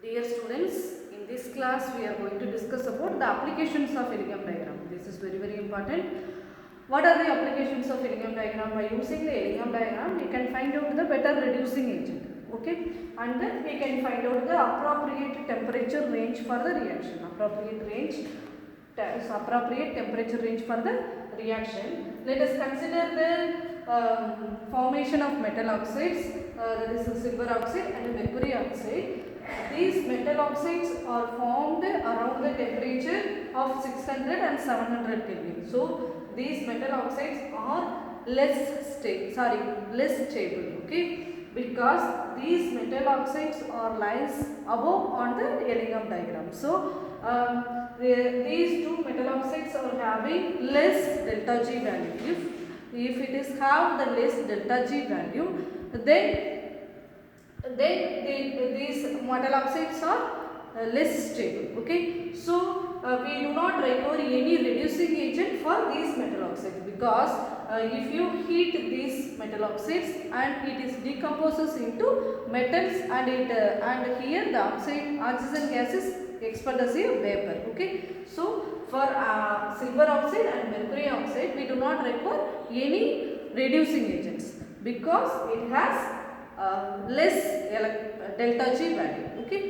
Dear students, in this class we are going to discuss about the applications of Elingham diagram. This is very important. What are the applications of Elingham diagram? By using the Elingham diagram, we can find out the better reducing agent. Okay, and then we can find out the appropriate temperature range for the reaction. Appropriate temperature range for the reaction. Let us consider the formation of metal oxides, that is silver oxide and mercury oxide. These metal oxides are formed around the temperature of 600 and 700 Kelvin. So these metal oxides are less stable, okay, because these metal oxides are lies above on the Elingham diagram. So these two metal oxides are having less delta G value. If it is have the less delta G value, then these metal oxides are less stable. Okay, so we do not require any reducing agent for these metal oxides, because if you heat these metal oxides and it is decomposes into metals, and here the oxygen gas is expelled as a vapor. Okay, so for silver oxide and mercury oxide we do not require any reducing agents because it has less delta G value. Okay,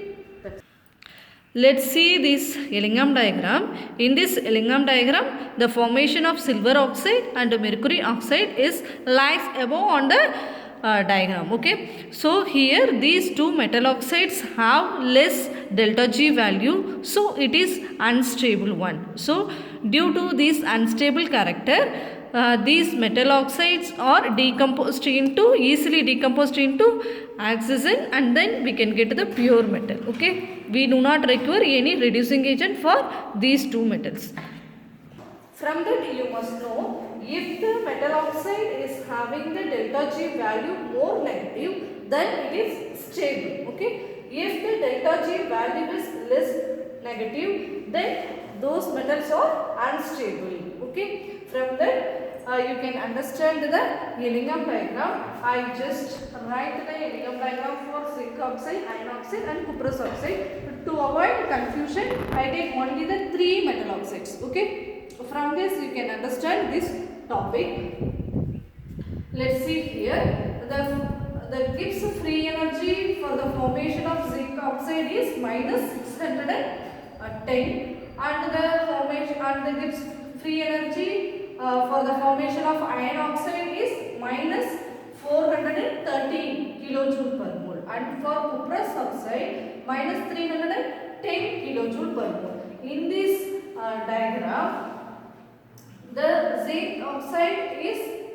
let's see this Elingham diagram. In this Elingham diagram, the formation of silver oxide and mercury oxide is lies above on the diagram. Okay, so here these two metal oxides have less delta G value, so it is unstable one. So due to this unstable character, these metal oxides are easily decomposed into oxygen, and then we can get the pure metal. Okay, we do not require any reducing agent for these two metals. From that you must know, if the metal oxide is having the delta G value more negative, then it is stable. Okay, if the delta G value is less negative, then those metals are unstable. Okay, from that you can understand the Elingham diagram. I just write the Elingham diagram for zinc oxide, iron oxide and cuprous oxide. To avoid confusion, I take only the three metal oxides. Okay, from this you can understand this topic. Let's see here. The Gibbs free energy for the formation of zinc oxide is minus 610, and the Gibbs free energy for the formation of iron oxide is minus 430 kilojoule per mole, and for cuprous oxide minus 310 kilojoule per mole. In this diagram, the zinc oxide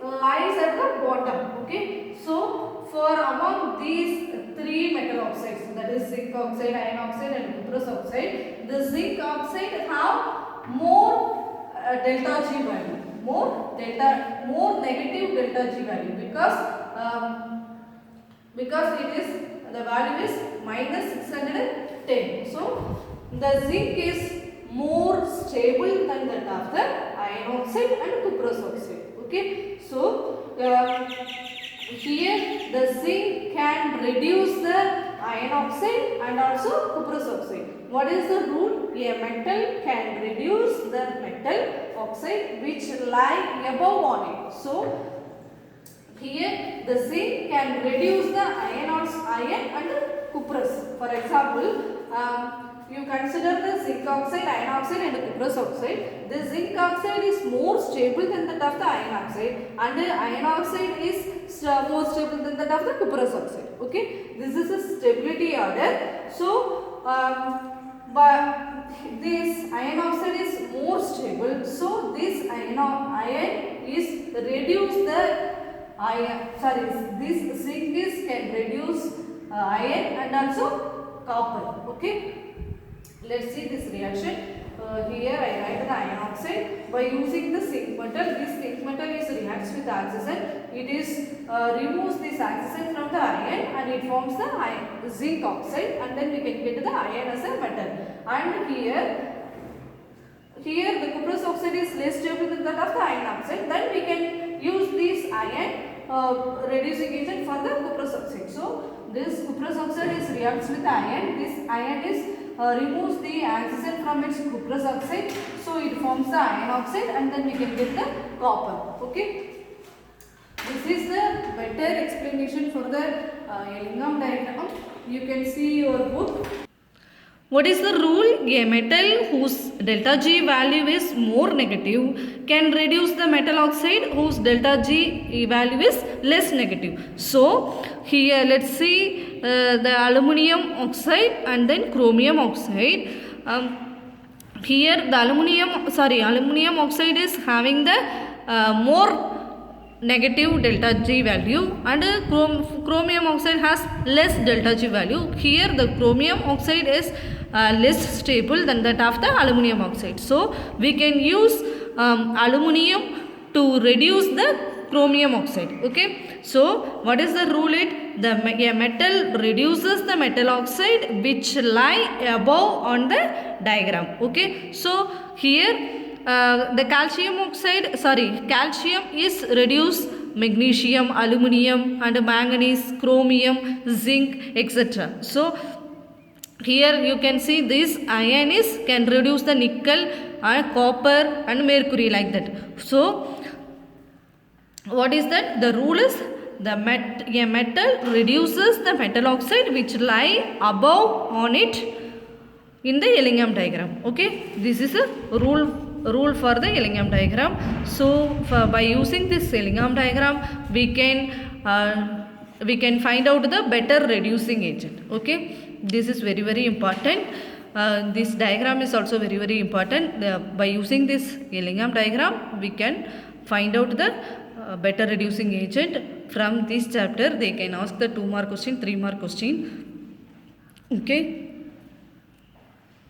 lies at the bottom. Okay, so for among these three metal oxides, that is zinc oxide, iron oxide and cuprous oxide, the zinc oxide have more delta G value, more negative delta G value, because it is the value is minus 610. So the zinc is more stable than that of the iron oxide and cuprous oxide. Okay, so here the zinc can reduce the iron oxide and also cuprous oxide. What is the rule? A metal can reduce the metal oxide which lie above on it. So here the zinc can reduce the iron and the cuprous. For example, you consider the zinc oxide, iron oxide and cuprous oxide. The zinc oxide is more stable than that of the iron oxide, and the iron oxide is more stable than that of the cuprous oxide. Okay, this is a stability order. So but this iron oxide is more stable, so this iron is reduce the this zinc can reduce iron and also copper. Okay, let's see this reaction. Here I write the iron oxide. By using the zinc metal, this zinc metal reacts with oxygen. It removes this oxygen from the iron and it forms the zinc oxide, and then we can get the iron as a metal. And here the cuprous oxide is less stable than that of the iron oxide. Then we can use this iron reducing agent for the cuprous oxide. So this cuprous oxide is reacts with iron. This iron is removes the oxygen from its cuprous oxide, so it forms the iron oxide, and then we can get the copper. Okay. This is the better explanation for the Ellingham diagram. You can see your book. What is the rule? A metal whose delta G value is more negative can reduce the metal oxide whose delta G value is less negative. So here let's see the aluminum oxide and then chromium oxide. Here the aluminum oxide is having the more negative delta G value, and chromium oxide has less delta G value. Here the chromium oxide is less stable than that of the aluminum oxide. So we can use aluminum to reduce the chromium oxide. Okay. So what is the rule? A metal reduces the metal oxide which lie above on the diagram. Okay. So here the calcium is reduced magnesium, aluminum and manganese, chromium, zinc, etc. So here you can see this iron can reduce the nickel and copper and mercury like that. So what is that? The rule is a metal reduces the metal oxide which lie above on it in the Ellingham diagram. Okay, this is a rule for the Ellingham diagram. So by using this Ellingham diagram we can find out the better reducing agent. Okay, this is very important. This diagram is also very important. By using this Ellingham diagram we can find out the better reducing agent. From this chapter they can ask the 2 mark question, 3 mark question. Okay.